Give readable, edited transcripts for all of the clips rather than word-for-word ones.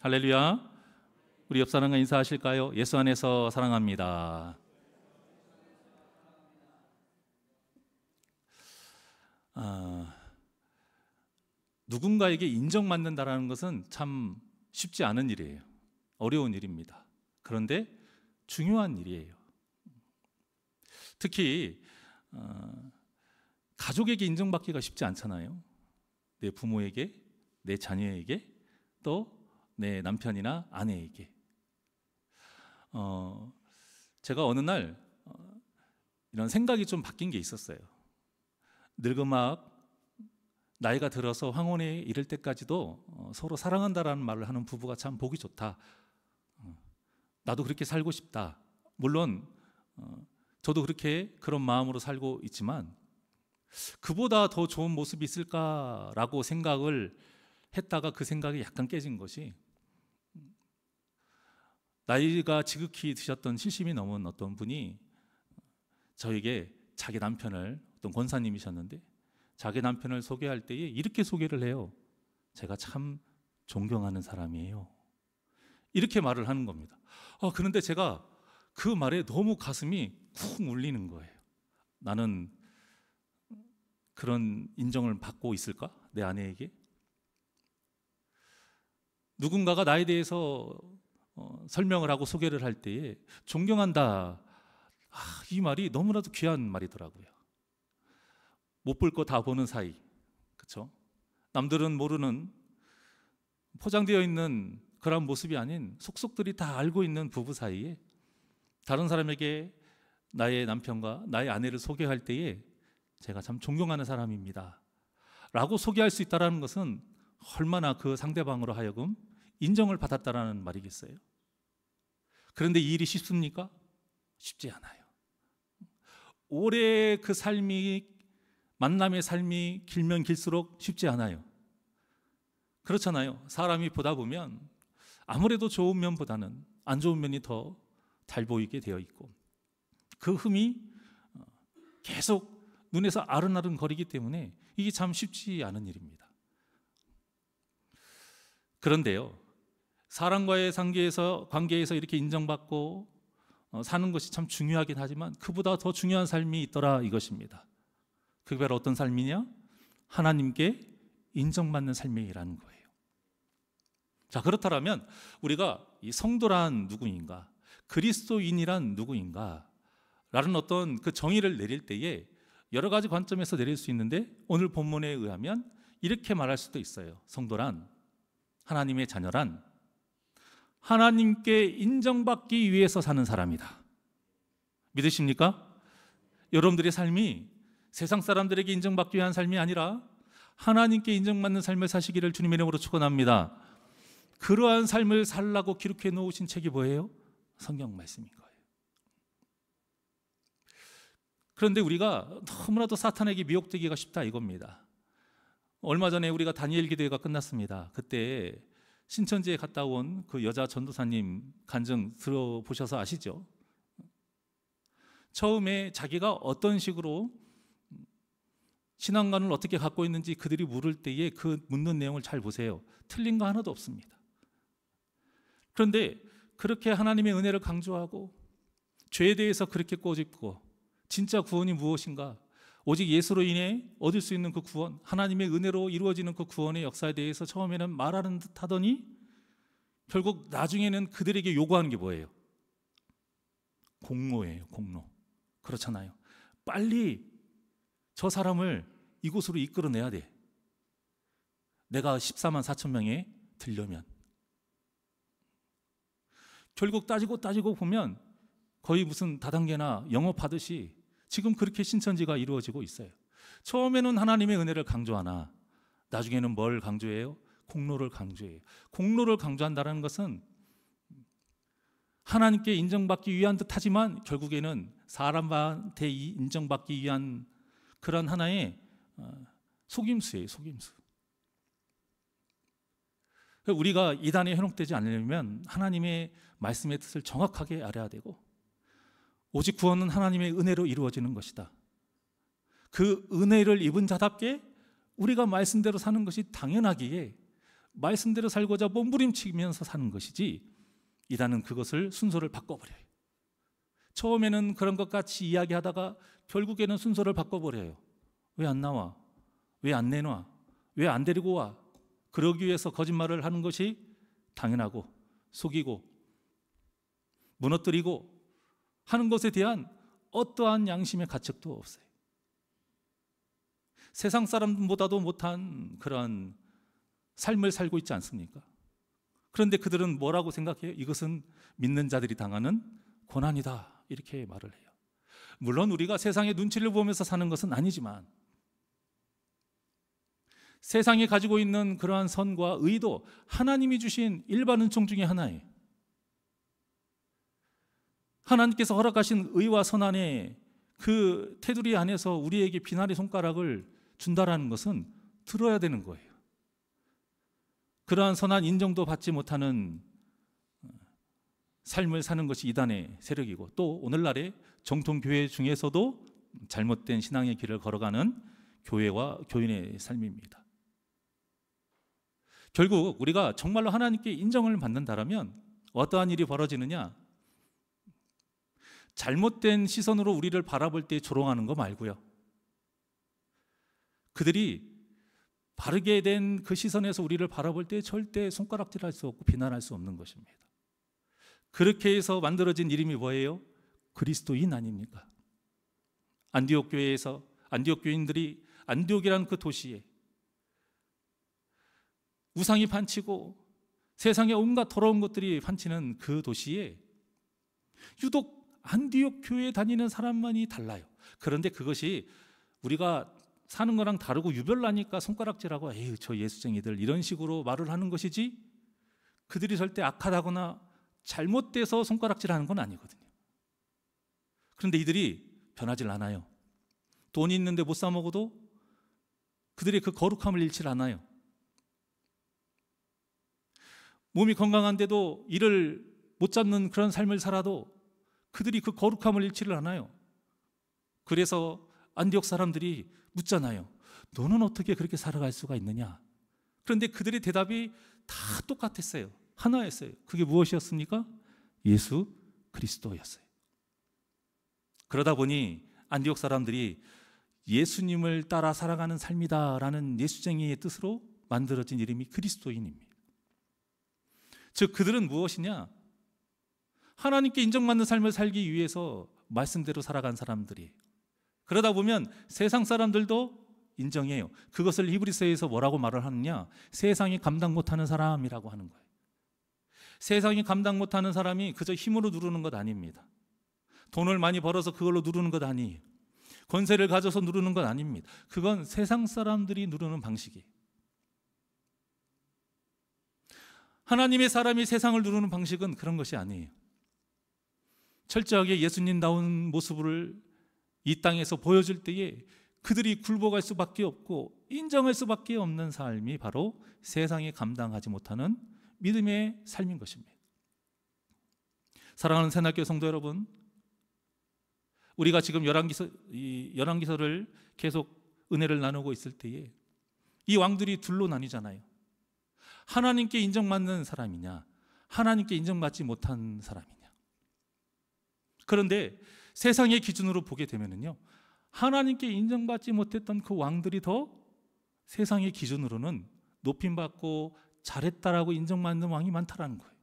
할렐루야. 우리 옆 사람과 인사하실까요? 예수 안에서 사랑합니다. 누군가에게 인정받는다는 것은 참 쉽지 않은 일이에요. 어려운 일입니다. 그런데 중요한 일이에요. 특히 가족에게 인정받기가 쉽지 않잖아요. 내 부모에게, 내 자녀에게, 또 내 남편이나 아내에게. 제가 어느 날 이런 생각이 좀 바뀐 게 있었어요. 늙음막 나이가 들어서 황혼에 이를 때까지도 서로 사랑한다라는 말을 하는 부부가 참 보기 좋다. 나도 그렇게 살고 싶다. 물론 저도 그런 마음으로 살고 있지만 그보다 더 좋은 모습이 있을까라고 생각을 했다가 그 생각이 약간 깨진 것이, 나이가 지극히 드셨던 70이 넘은 어떤 분이 저에게 자기 남편을, 어떤 권사님이셨는데 자기 남편을 소개할 때에 이렇게 소개를 해요. 제가 참 존경하는 사람이에요. 이렇게 말을 하는 겁니다. 그런데 제가 그 말에 너무 가슴이 쿵 울리는 거예요. 나는 그런 인정을 받고 있을까? 내 아내에게? 누군가가 나에 대해서 설명을 하고 소개를 할 때에 존경한다, 이 말이 너무나도 귀한 말이더라고요. 못 볼 거 다 보는 사이, 그렇죠? 남들은 모르는, 포장되어 있는 그런 모습이 아닌 속속들이 다 알고 있는 부부 사이에 다른 사람에게 나의 남편과 나의 아내를 소개할 때에 제가 참 존경하는 사람입니다 라고 소개할 수 있다는 것은 얼마나 그 상대방으로 하여금 인정을 받았다라는 말이겠어요. 그런데 이 일이 쉽습니까? 쉽지 않아요. 오래 그 삶이, 만남의 삶이 길면 길수록 쉽지 않아요. 그렇잖아요. 사람이 보다 보면 아무래도 좋은 면보다는 안 좋은 면이 더 잘 보이게 되어 있고, 그 흠이 계속 눈에서 아른아른 거리기 때문에 이게 참 쉽지 않은 일입니다. 그런데요, 사람과의 관계에서 이렇게 인정받고 사는 것이 참 중요하긴 하지만 그보다 더 중요한 삶이 있더라, 이것입니다. 그게 바로 어떤 삶이냐? 하나님께 인정받는 삶이라는 거예요. 자, 그렇다면 우리가 이 성도란 누구인가, 그리스도인이란 누구인가 라는 어떤 그 정의를 내릴 때에 여러 가지 관점에서 내릴 수 있는데, 오늘 본문에 의하면 이렇게 말할 수도 있어요. 성도란, 하나님의 자녀란 하나님께 인정받기 위해서 사는 사람이다. 믿으십니까? 여러분들의 삶이 세상 사람들에게 인정받기 위한 삶이 아니라 하나님께 인정받는 삶을 사시기를 주님의 이름으로 축원합니다. 그러한 삶을 살라고 기록해 놓으신 책이 뭐예요? 성경 말씀인 거예요. 그런데 우리가 너무나도 사탄에게 미혹되기가 쉽다, 이겁니다. 얼마 전에 우리가 다니엘 기도회가 끝났습니다. 그때 신천지에 갔다 온 그 여자 전도사님 간증 들어보셔서 아시죠? 처음에 자기가 어떤 식으로 신앙관을 어떻게 갖고 있는지 그들이 물을 때에 그 묻는 내용을 잘 보세요. 틀린 거 하나도 없습니다. 그런데 그렇게 하나님의 은혜를 강조하고 죄에 대해서 그렇게 꼬집고, 진짜 구원이 무엇인가, 오직 예수로 인해 얻을 수 있는 그 구원, 하나님의 은혜로 이루어지는 그 구원의 역사에 대해서 처음에는 말하는 듯 하더니 결국 나중에는 그들에게 요구하는 게 뭐예요? 공로예요, 공로. 그렇잖아요. 빨리 저 사람을 이곳으로 이끌어내야 돼. 내가 14만 4천 명에 들려면. 결국 따지고 보면 거의 무슨 다단계나 영업하듯이 지금 그렇게 신천지가 이루어지고 있어요. 처음에는 하나님의 은혜를 강조하나 나중에는 뭘 강조해요? 공로를 강조해요. 공로를 강조한다는 것은 하나님께 인정받기 위한 듯 하지만 결국에는 사람한테 인정받기 위한 그런 하나의 속임수예요, 속임수. 우리가 이단에 현혹되지 않으려면 하나님의 말씀의 뜻을 정확하게 알아야 되고, 오직 구원은 하나님의 은혜로 이루어지는 것이다. 그 은혜를 입은 자답게 우리가 말씀대로 사는 것이 당연하기에 말씀대로 살고자 몸부림치면서 사는 것이지, 이단은 그것을 순서를 바꿔버려요. 처음에는 그런 것 같이 이야기하다가 결국에는 순서를 바꿔버려요. 왜 안 나와? 왜 안 내놔? 왜 안 데리고 와? 그러기 위해서 거짓말을 하는 것이 당연하고, 속이고 무너뜨리고 하는 것에 대한 어떠한 양심의 가책도 없어요. 세상 사람보다도 못한 그런 삶을 살고 있지 않습니까? 그런데 그들은 뭐라고 생각해요? 이것은 믿는 자들이 당하는 고난이다, 이렇게 말을 해요. 물론 우리가 세상의 눈치를 보면서 사는 것은 아니지만, 세상이 가지고 있는 그러한 선과 의도, 하나님이 주신 일반 은총 중에 하나예요. 하나님께서 허락하신 의와 선안의 그 테두리 안에서 우리에게 비난의 손가락을 준다라는 것은 들어야 되는 거예요. 그러한 선한 인정도 받지 못하는 삶을 사는 것이 이단의 세력이고, 또 오늘날의 정통교회 중에서도 잘못된 신앙의 길을 걸어가는 교회와 교인의 삶입니다. 결국 우리가 정말로 하나님께 인정을 받는다라면 어떠한 일이 벌어지느냐? 잘못된 시선으로 우리를 바라볼 때 조롱하는 거 말고요, 그들이 바르게 된 그 시선에서 우리를 바라볼 때 절대 손가락질할 수 없고 비난할 수 없는 것입니다. 그렇게 해서 만들어진 이름이 뭐예요? 그리스도인 아닙니까? 안디옥 교회에서 안디옥 교인들이 안디옥이라는 그 도시에 우상이 판치고 세상에 온갖 더러운 것들이 판치는 그 도시에 유독 안디옥 교회에 다니는 사람만이 달라요. 그런데 그것이 우리가 사는 거랑 다르고 유별나니까 손가락질하고 에이 저 예수쟁이들 이런 식으로 말을 하는 것이지, 그들이 절대 악하다거나 잘못돼서 손가락질하는 건 아니거든요. 그런데 이들이 변하질 않아요. 돈이 있는데 못 사 먹어도 그들의 그 거룩함을 잃지 않아요. 몸이 건강한데도 일을 못 잡는 그런 삶을 살아도 그들이 그 거룩함을 잃지를 않아요. 그래서 안디옥 사람들이 묻잖아요. 너는 어떻게 그렇게 살아갈 수가 있느냐? 그런데 그들의 대답이 다 똑같았어요. 하나였어요. 그게 무엇이었습니까? 예수 그리스도였어요. 그러다 보니 안디옥 사람들이 예수님을 따라 살아가는 삶이다라는 예수쟁이의 뜻으로 만들어진 이름이 그리스도인입니다. 즉 그들은 무엇이냐? 하나님께 인정받는 삶을 살기 위해서 말씀대로 살아간 사람들이, 그러다 보면 세상 사람들도 인정해요. 그것을 히브리서에서 뭐라고 말을 하느냐? 세상이 감당 못하는 사람이라고 하는 거예요. 세상이 감당 못하는 사람이 그저 힘으로 누르는 것 아닙니다. 돈을 많이 벌어서 그걸로 누르는 것 아니에요. 권세를 가져서 누르는 것 아닙니다. 그건 세상 사람들이 누르는 방식이에요. 하나님의 사람이 세상을 누르는 방식은 그런 것이 아니에요. 철저하게 예수님다운 모습을 이 땅에서 보여줄 때에 그들이 굴복할 수밖에 없고 인정할 수밖에 없는 삶이 바로 세상에 감당하지 못하는 믿음의 삶인 것입니다. 사랑하는 새날교회 성도 여러분, 우리가 지금 열왕기서를 계속 은혜를 나누고 있을 때에 이 왕들이 둘로 나뉘잖아요. 하나님께 인정받는 사람이냐, 하나님께 인정받지 못한 사람이냐. 그런데 세상의 기준으로 보게 되면요, 하나님께 인정받지 못했던 그 왕들이 더 세상의 기준으로는 높임받고 잘했다라고 인정받는 왕이 많다라는 거예요.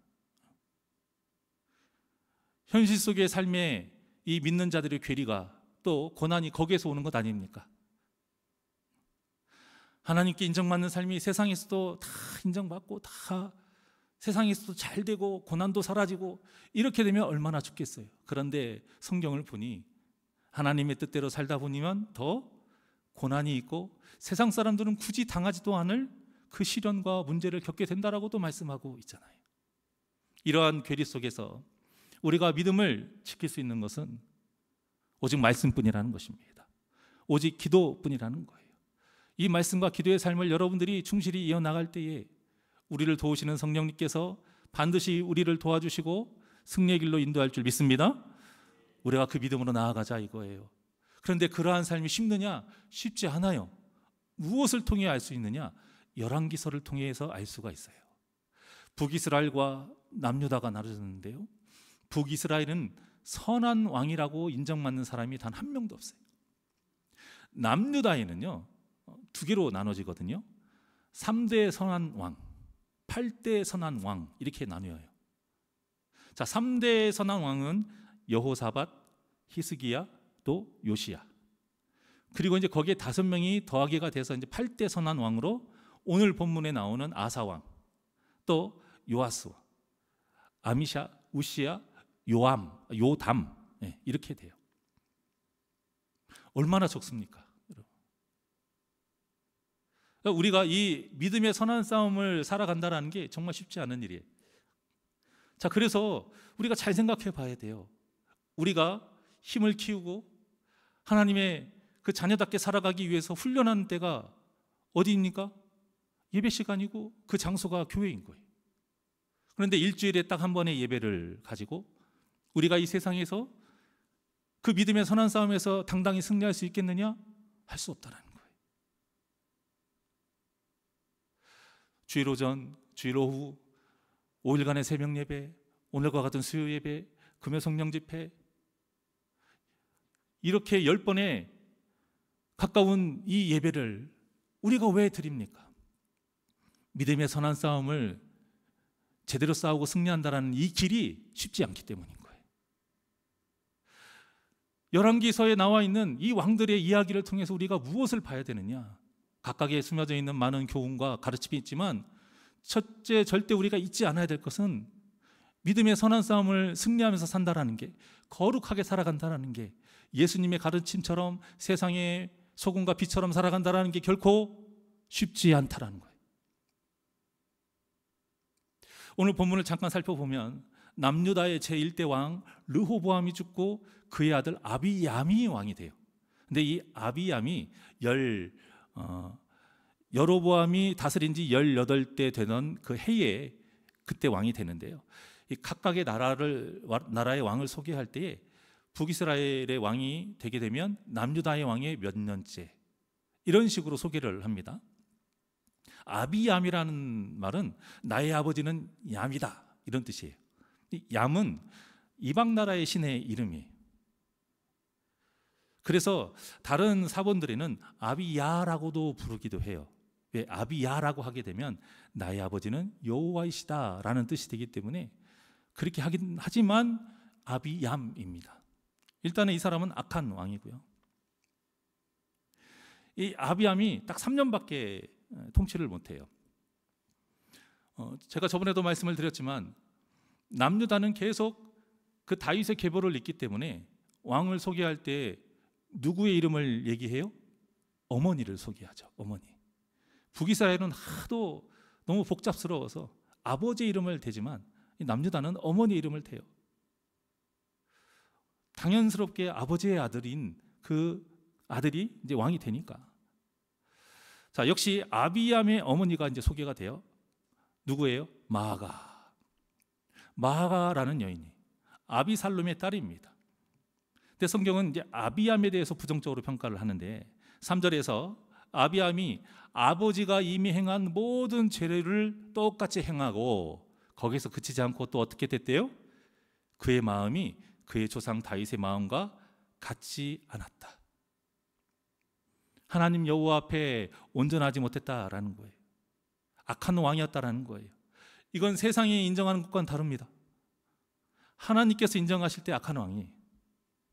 현실 속의 삶에 이 믿는 자들의 괴리가 또 고난이 거기에서 오는 것 아닙니까? 하나님께 인정받는 삶이 세상에서도 다 인정받고 다 세상에서도 잘 되고 고난도 사라지고 이렇게 되면 얼마나 좋겠어요. 그런데 성경을 보니 하나님의 뜻대로 살다 보면 더 고난이 있고 세상 사람들은 굳이 당하지도 않을 그 시련과 문제를 겪게 된다라고도 말씀하고 있잖아요. 이러한 괴리 속에서 우리가 믿음을 지킬 수 있는 것은 오직 말씀뿐이라는 것입니다. 오직 기도뿐이라는 거예요. 이 말씀과 기도의 삶을 여러분들이 충실히 이어나갈 때에 우리를 도우시는 성령님께서 반드시 우리를 도와주시고 승리의 길로 인도할 줄 믿습니다. 우리가 그 믿음으로 나아가자 이거예요. 그런데 그러한 삶이 쉽느냐? 쉽지 않아요. 무엇을 통해 알 수 있느냐? 열왕기서를 통해서 알 수가 있어요. 북이스라엘과 남유다가 나눠졌는데요, 북이스라엘은 선한 왕이라고 인정받는 사람이 단 한 명도 없어요. 남유다에는요 2개로 나눠지거든요. 3대 선한 왕, 8대 선한 왕, 이렇게 나뉘어요. 자, 3대 선한 왕은 여호사밧, 히스기야, 또 요시야. 그리고 이제 거기에 5명이 더하기가 돼서 이제 8대 선한 왕으로 오늘 본문에 나오는 아사왕, 또 요아스, 아미샤, 우시야, 요담, 이렇게 돼요. 얼마나 적습니까, 여러분? 우리가 이 믿음의 선한 싸움을 살아간다는 게 정말 쉽지 않은 일이에요. 자, 그래서 우리가 잘 생각해 봐야 돼요. 우리가 힘을 키우고 하나님의 그 자녀답게 살아가기 위해서 훈련하는 때가 어디입니까? 예배 시간이고 그 장소가 교회인 거예요. 그런데 일주일에 딱 한 번의 예배를 가지고 우리가 이 세상에서 그 믿음의 선한 싸움에서 당당히 승리할 수 있겠느냐? 할 수 없다는 거예요. 주일 오전, 주일 오후, 5일간의 새벽 예배, 오늘과 같은 수요 예배, 금요 성령 집회, 이렇게 10번에 가까운 이 예배를 우리가 왜 드립니까? 믿음의 선한 싸움을 제대로 싸우고 승리한다는 이 길이 쉽지 않기 때문인 거예요. 열왕기서에 나와 있는 이 왕들의 이야기를 통해서 우리가 무엇을 봐야 되느냐? 각각에 숨겨져 있는 많은 교훈과 가르침이 있지만, 첫째, 절대 우리가 잊지 않아야 될 것은 믿음의 선한 싸움을 승리하면서 산다라는 게, 거룩하게 살아간다라는 게, 예수님의 가르침처럼 세상의 소금과 빛처럼 살아간다라는 게 결코 쉽지 않다라는 거예요. 오늘 본문을 잠깐 살펴보면 남유다의 제1대 왕 르호보암이 죽고 그의 아들 아비얌이 왕이 돼요. 근데 이 아비얌이 여로보암이 다스린 지 18대 되던 그 해에 그때 왕이 되는데요, 이 각각의 나라의 왕을 소개할 때에 북이스라엘의 왕이 되게 되면 남유다의 왕의 몇 년째, 이런 식으로 소개를 합니다. 아비얌이라는 말은 나의 아버지는 얌이다, 이런 뜻이에요. 얌은 이방 나라의 신의 이름이에요. 그래서 다른 사본들에는 아비야라고도 부르기도 해요. 왜? 아비야라고 하게 되면 나의 아버지는 여호와이시다 라는 뜻이 되기 때문에 그렇게 하긴 하지만 아비얌입니다. 일단은 이 사람은 악한 왕이고요, 이 아비얌이 딱 3년밖에 통치를 못해요. 제가 저번에도 말씀을 드렸지만 남유다는 계속 그 다윗의 계보를 잇기 때문에 왕을 소개할 때 누구의 이름을 얘기해요? 어머니를 소개하죠. 어머니. 북이스라엘은 하도 너무 복잡스러워서 아버지 이름을 대지만 남유다는 어머니 이름을 대요. 당연스럽게 아버지의 아들인 그 아들이 이제 왕이 되니까. 자, 역시 아비얌의 어머니가 이제 소개가 돼요. 누구예요? 마아가라는 여인이 아비살롬의 딸입니다. 근데 성경은 이제 아비얌에 대해서 부정적으로 평가를 하는데 3절에서 아비얌이 아버지가 이미 행한 모든 죄를 똑같이 행하고 거기서 그치지 않고 또 어떻게 됐대요? 그의 마음이 그의 조상 다윗의 마음과 같지 않았다. 하나님 여호와 앞에 온전하지 못했다라는 거예요. 악한 왕이었다라는 거예요. 이건 세상이 인정하는 것과는 다릅니다. 하나님께서 인정하실 때 악한 왕이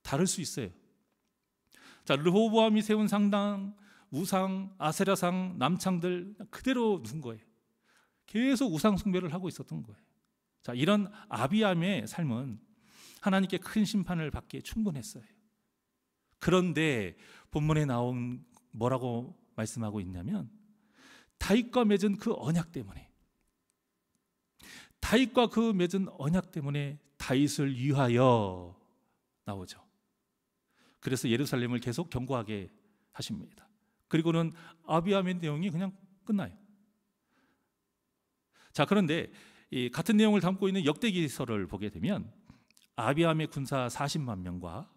다를 수 있어요. 자, 르호보암이 세운 상당, 우상, 아세라상, 남창들 그대로 둔 거예요. 계속 우상 숭배를 하고 있었던 거예요. 자, 이런 아비암의 삶은 하나님께 큰 심판을 받기에 충분했어요. 그런데 본문에 나온 뭐라고 말씀하고 있냐면 다윗과 맺은 그 언약 때문에, 다윗과 그 맺은 언약 때문에 다윗을 위하여 나오죠. 그래서 예루살렘을 계속 견고하게 하십니다. 그리고는 아비암의 내용이 그냥 끝나요. 자, 그런데 이 같은 내용을 담고 있는 역대기서를 보게 되면 아비암의 군사 40만 명과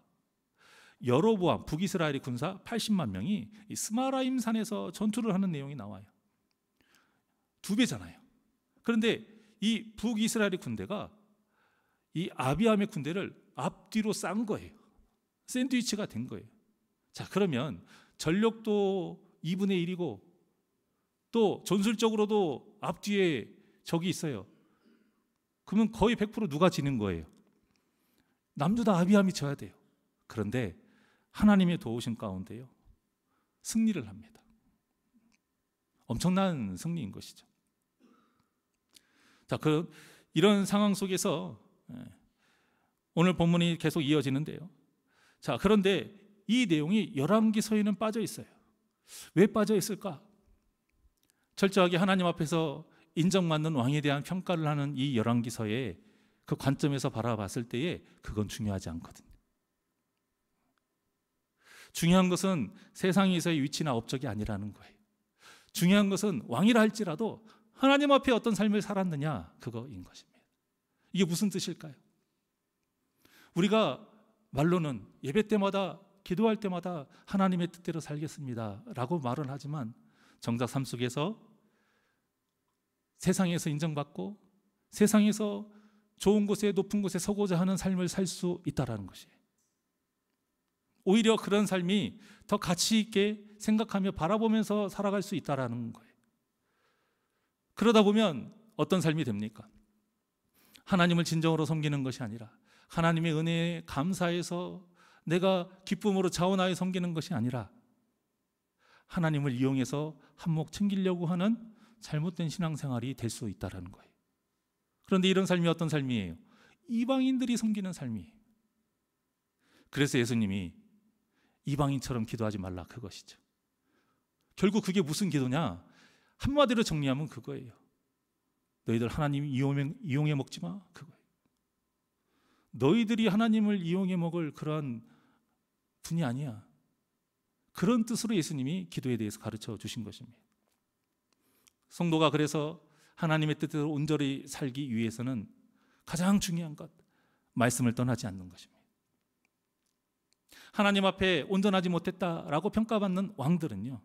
여로보암 북이스라엘의 군사 80만 명이 이 스마라임 산에서 전투를 하는 내용이 나와요. 2배잖아요. 그런데 이 북이스라엘의 군대가 이 아비암의 군대를 앞뒤로 싼 거예요. 샌드위치가 된 거예요. 자, 그러면 전력도 2분의 1이고 또 전술적으로도 앞뒤에 적이 있어요. 그러면 거의 100% 누가 지는 거예요? 남유다 아비암이 져야 돼요. 그런데 하나님의 도우심 가운데요, 승리를 합니다. 엄청난 승리인 것이죠. 자, 이런 상황 속에서 오늘 본문이 계속 이어지는데요. 자, 그런데 이 내용이 열왕기서에는 빠져 있어요. 왜 빠져 있을까? 철저하게 하나님 앞에서 인정받는 왕에 대한 평가를 하는 이 열왕기서의 그 관점에서 바라봤을 때에 그건 중요하지 않거든요. 중요한 것은 세상에서의 위치나 업적이 아니라는 거예요. 중요한 것은 왕이라 할지라도 하나님 앞에 어떤 삶을 살았느냐, 그거인 것입니다. 이게 무슨 뜻일까요? 우리가 말로는 예배 때마다, 기도할 때마다 하나님의 뜻대로 살겠습니다 라고 말은 하지만 정작 삶 속에서 세상에서 인정받고 세상에서 좋은 곳에, 높은 곳에 서고자 하는 삶을 살 수 있다는 것이에요. 오히려 그런 삶이 더 가치 있게 생각하며 바라보면서 살아갈 수 있다는 거예요. 그러다 보면 어떤 삶이 됩니까? 하나님을 진정으로 섬기는 것이 아니라 하나님의 은혜에 감사해서 내가 기쁨으로 자원하여 섬기는 것이 아니라 하나님을 이용해서 한몫 챙기려고 하는 잘못된 신앙생활이 될 수 있다는 거예요. 그런데 이런 삶이 어떤 삶이에요? 이방인들이 섬기는 삶이에요. 그래서 예수님이 이방인처럼 기도하지 말라, 그것이죠. 결국 그게 무슨 기도냐? 한마디로 정리하면 그거예요. 너희들 하나님 이용해 먹지 마, 그거예요. 너희들이 하나님을 이용해 먹을 그러한 분이 아니야. 그런 뜻으로 예수님이 기도에 대해서 가르쳐 주신 것입니다. 성도가 그래서 하나님의 뜻대로 온전히 살기 위해서는 가장 중요한 것, 말씀을 떠나지 않는 것입니다. 하나님 앞에 온전하지 못했다라고 평가받는 왕들은요,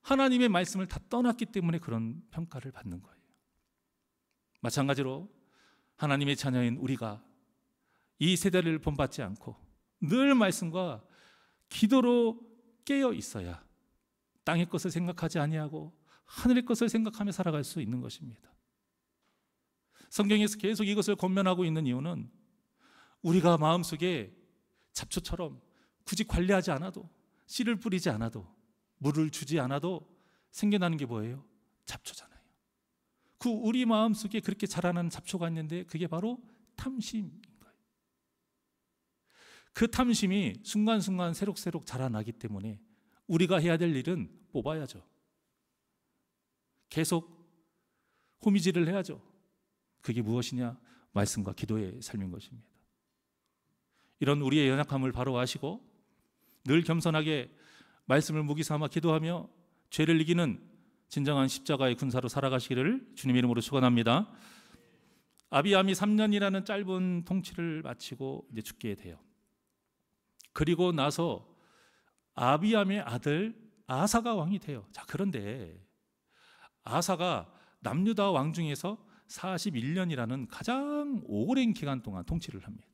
하나님의 말씀을 다 떠났기 때문에 그런 평가를 받는 거예요. 마찬가지로 하나님의 자녀인 우리가 이 세대를 본받지 않고 늘 말씀과 기도로 깨어 있어야 땅의 것을 생각하지 아니하고 하늘의 것을 생각하며 살아갈 수 있는 것입니다. 성경에서 계속 이것을 권면하고 있는 이유는 우리가 마음속에 잡초처럼 굳이 관리하지 않아도, 씨를 뿌리지 않아도, 물을 주지 않아도 생겨나는 게 뭐예요? 잡초잖아요. 그 우리 마음속에 그렇게 자라나는 잡초가 있는데 그게 바로 탐심인 거예요. 그 탐심이 순간순간 새록새록 자라나기 때문에 우리가 해야 될 일은 뽑아야죠. 계속 호미질을 해야죠. 그게 무엇이냐? 말씀과 기도의 삶인 것입니다. 이런 우리의 연약함을 바로 아시고 늘 겸손하게 말씀을 무기 삼아 기도하며 죄를 이기는 진정한 십자가의 군사로 살아가시기를 주님의 이름으로 축원합니다. 아비암이 3년이라는 짧은 통치를 마치고 이제 죽게 돼요. 그리고 나서 아비암의 아들 아사가 왕이 돼요. 자, 그런데 아사가 남유다 왕 중에서 41년이라는 가장 오랜 기간 동안 통치를 합니다.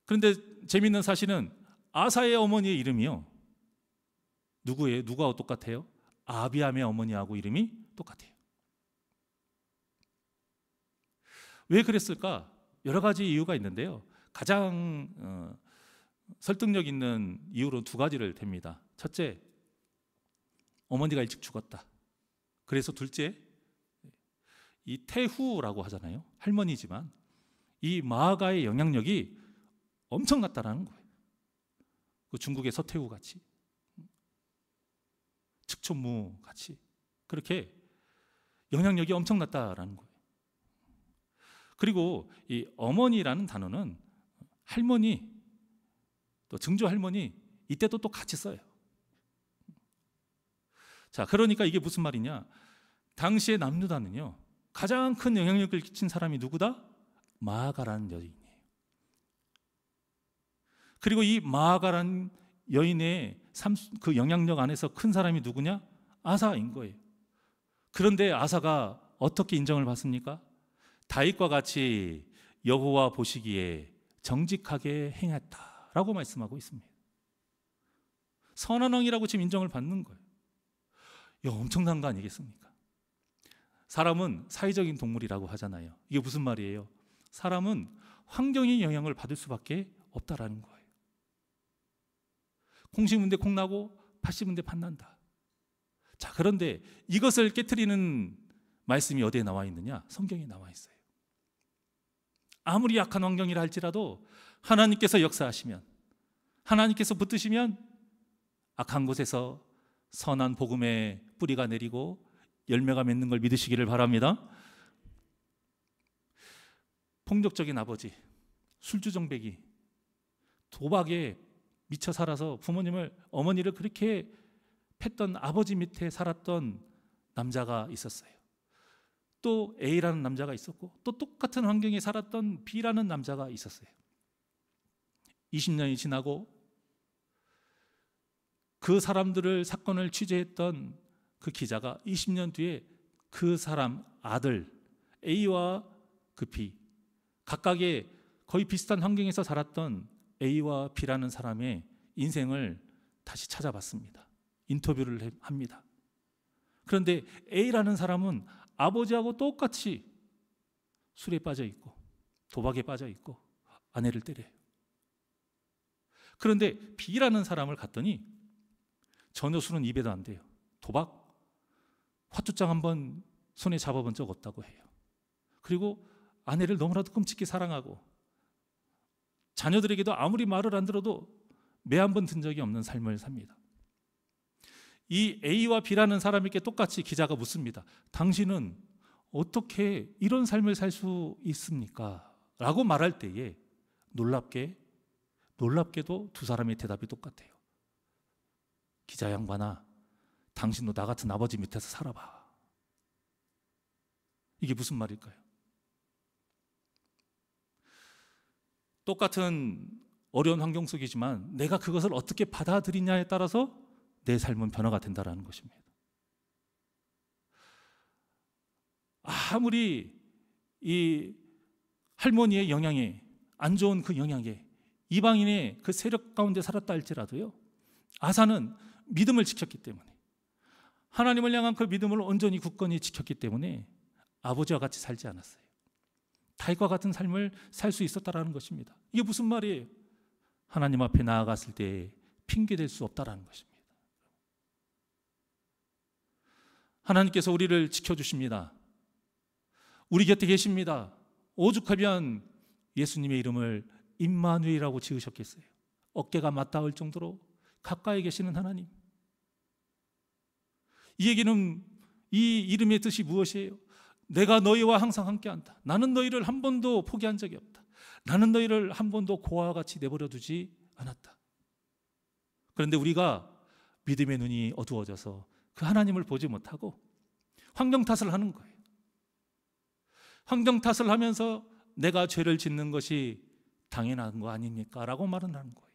그런데 재미있는 사실은 아사의 어머니의 이름이요, 누구예요? 누구하고 똑같아요? 아비암의 어머니하고 이름이 똑같아요. 왜 그랬을까? 여러 가지 이유가 있는데요. 가장 설득력 있는 이유로 2가지를 댑니다. 첫째, 어머니가 일찍 죽었다. 그래서 둘째, 이 태후라고 하잖아요. 할머니지만 이 마아가의 영향력이 엄청났다라는 거예요. 그 중국의 서태후 같이, 측촌무 같이 그렇게 영향력이 엄청났다라는 거예요. 그리고 이 어머니라는 단어는 할머니, 또 증조 할머니, 이때도 또 같이 써요. 자, 그러니까 이게 무슨 말이냐? 당시의 남유다는요, 가장 큰 영향력을 끼친 사람이 누구다? 마아가라는 여인이에요. 그리고 이 마아가라는 여인의 그 영향력 안에서 큰 사람이 누구냐? 아사인 거예요. 그런데 아사가 어떻게 인정을 받습니까? 다윗과 같이 여호와 보시기에 정직하게 행했다라고 말씀하고 있습니다. 선한 왕이라고 지금 인정을 받는 거예요. 이거 엄청난 거 아니겠습니까? 사람은 사회적인 동물이라고 하잖아요. 이게 무슨 말이에요? 사람은 환경의 영향을 받을 수밖에 없다라는 거예요. 콩 심은데 콩 나고 팥 심은데 팥 난다. 자, 그런데 이것을 깨트리는 말씀이 어디에 나와 있느냐? 성경에 나와 있어요. 아무리 약한 환경이라 할지라도 하나님께서 역사하시면, 하나님께서 붙드시면 악한 곳에서 선한 복음의 뿌리가 내리고 열매가 맺는 걸 믿으시기를 바랍니다. 폭력적인 아버지, 술주정뱅이, 도박에 미쳐 살아서 어머니를 그렇게 팼던 아버지 밑에 살았던 남자가 있었어요. 또 A라는 남자가 있었고, 또 똑같은 환경에 살았던 B라는 남자가 있었어요. 20년이 지나고 그 사건을 취재했던 그 기자가 20년 뒤에 그 사람 아들 A와 그 B, 각각의 거의 비슷한 환경에서 살았던 A와 B라는 사람의 인생을 다시 찾아봤습니다. 인터뷰를 합니다. 그런데 A라는 사람은 아버지하고 똑같이 술에 빠져 있고 도박에 빠져 있고 아내를 때려요. 그런데 B라는 사람을 갔더니 전혀 술은 입에도 안 돼요. 도박, 화투장 한번 손에 잡아본 적 없다고 해요. 그리고 아내를 너무나도 끔찍히 사랑하고 자녀들에게도 아무리 말을 안 들어도 매 한 번 든 적이 없는 삶을 삽니다. 이 A와 B라는 사람에게 똑같이 기자가 묻습니다. 당신은 어떻게 이런 삶을 살 수 있습니까? 라고 말할 때에 놀랍게도 두 사람의 대답이 똑같아요. 기자 양반아, 당신도 나 같은 아버지 밑에서 살아봐. 이게 무슨 말일까요? 똑같은 어려운 환경 속이지만 내가 그것을 어떻게 받아들이냐에 따라서 내 삶은 변화가 된다는 것입니다. 아무리 이 할머니의 영향에, 안 좋은 그 영향에 이방인의 그 세력 가운데 살았다 할지라도요, 아사는 믿음을 지켰기 때문에, 하나님을 향한 그 믿음을 온전히 굳건히 지켰기 때문에 아버지와 같이 살지 않았어요. 다윗과 같은 삶을 살 수 있었다라는 것입니다. 이게 무슨 말이에요? 하나님 앞에 나아갔을 때 핑계댈 수 없다라는 것입니다. 하나님께서 우리를 지켜주십니다. 우리 곁에 계십니다. 오죽하면 예수님의 이름을 임마누엘이라고 지으셨겠어요. 어깨가 맞닿을 정도로 가까이 계시는 하나님. 이 얘기는, 이 이름의 뜻이 무엇이에요? 내가 너희와 항상 함께한다. 나는 너희를 한 번도 포기한 적이 없다. 나는 너희를 한 번도 고아와 같이 내버려 두지 않았다. 그런데 우리가 믿음의 눈이 어두워져서 그 하나님을 보지 못하고 환경 탓을 하는 거예요. 환경 탓을 하면서 내가 죄를 짓는 것이 당연한 거 아닙니까? 라고 말은 하는 거예요.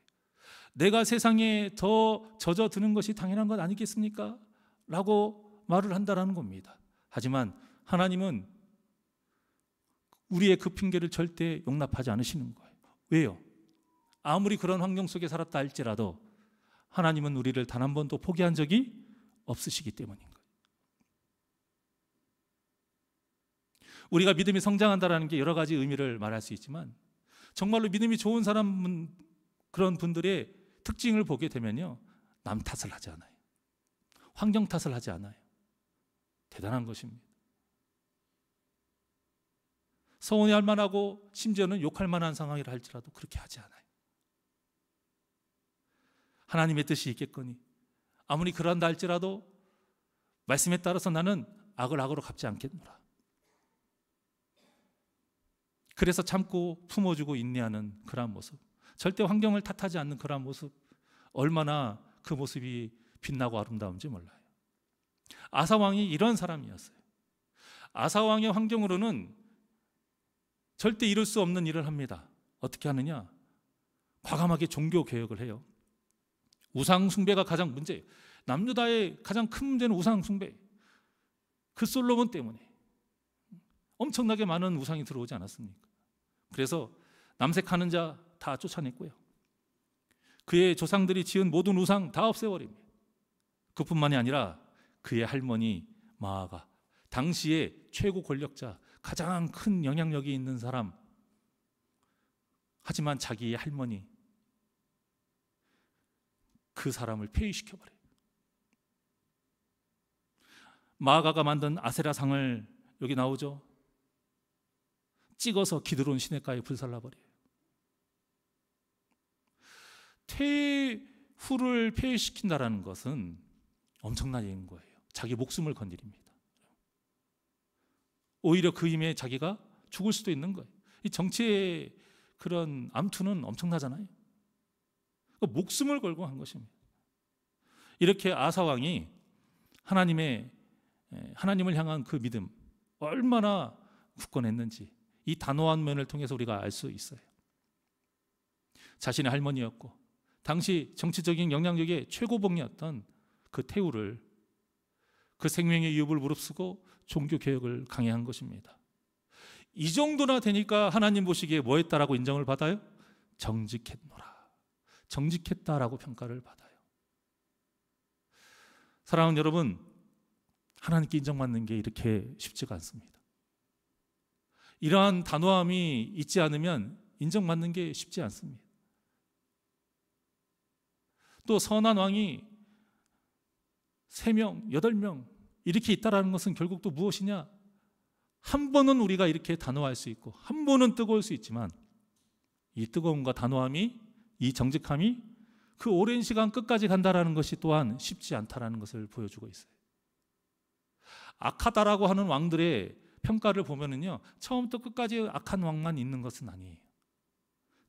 내가 세상에 더 젖어드는 것이 당연한 것 아니겠습니까? 라고 말을 한다는 겁니다. 하지만 하나님은 우리의 그 핑계를 절대 용납하지 않으시는 거예요. 왜요? 아무리 그런 환경 속에 살았다 할지라도 하나님은 우리를 단 한 번도 포기한 적이 없으시기 때문인 거예요. 우리가 믿음이 성장한다는 게 여러 가지 의미를 말할 수 있지만, 정말로 믿음이 좋은 사람은, 그런 분들의 특징을 보게 되면요, 남 탓을 하지 않아요. 환경 탓을 하지 않아요. 대단한 것입니다. 서운해할 만하고 심지어는 욕할 만한 상황이라 할지라도 그렇게 하지 않아요. 하나님의 뜻이 있겠거니 아무리 그런다 할지라도 말씀에 따라서 나는 악을 악으로 갚지 않겠노라. 그래서 참고 품어주고 인내하는 그러한 모습, 절대 환경을 탓하지 않는 그러한 모습, 얼마나 그 모습이 빛나고 아름다운지 몰라요. 아사 왕이 이런 사람이었어요. 아사 왕의 환경으로는 절대 이룰 수 없는 일을 합니다. 어떻게 하느냐? 과감하게 종교 개혁을 해요. 우상 숭배가 가장 문제예요. 남유다의 가장 큰 문제는 우상 숭배. 그 솔로몬 때문에 엄청나게 많은 우상이 들어오지 않았습니까? 그래서 남색하는 자 다 쫓아냈고요. 그의 조상들이 지은 모든 우상 다 없애버립니다. 그뿐만이 아니라 그의 할머니 마아가, 당시의 최고 권력자, 가장 큰 영향력이 있는 사람, 하지만 자기의 할머니, 그 사람을 폐위시켜버려요. 마아가가 만든 아세라상을, 여기 나오죠, 찍어서 기드론 시냇가에 불살라버려요. 태후를 폐위시킨다는 것은 엄청난 일인 거예요. 자기 목숨을 건드립니다. 오히려 그 힘에 자기가 죽을 수도 있는 거예요. 이 정치의 그런 암투는 엄청나잖아요. 목숨을 걸고 한 것입니다. 이렇게 아사 왕이 하나님을 향한 그 믿음 얼마나 굳건했는지 이 단호한 면을 통해서 우리가 알 수 있어요. 자신의 할머니였고 당시 정치적인 영향력의 최고봉이었던 그 태후를, 그 생명의 위협을 무릅쓰고 종교개혁을 강행한 것입니다. 이 정도나 되니까 하나님 보시기에 뭐 했다라고 인정을 받아요? 정직했노라, 정직했다라고 평가를 받아요. 사랑하는 여러분, 하나님께 인정받는 게 이렇게 쉽지가 않습니다. 이러한 단호함이 있지 않으면 인정받는 게 쉽지 않습니다. 또 선한 왕이 3명, 8명 이렇게 있다라는 것은 결국 또 무엇이냐? 한 번은 우리가 이렇게 단호할 수 있고 한 번은 뜨거울 수 있지만 이 뜨거움과 단호함이, 이 정직함이 그 오랜 시간 끝까지 간다라는 것이 또한 쉽지 않다라는 것을 보여주고 있어요. 악하다라고 하는 왕들의 평가를 보면은요, 처음부터 끝까지 악한 왕만 있는 것은 아니에요.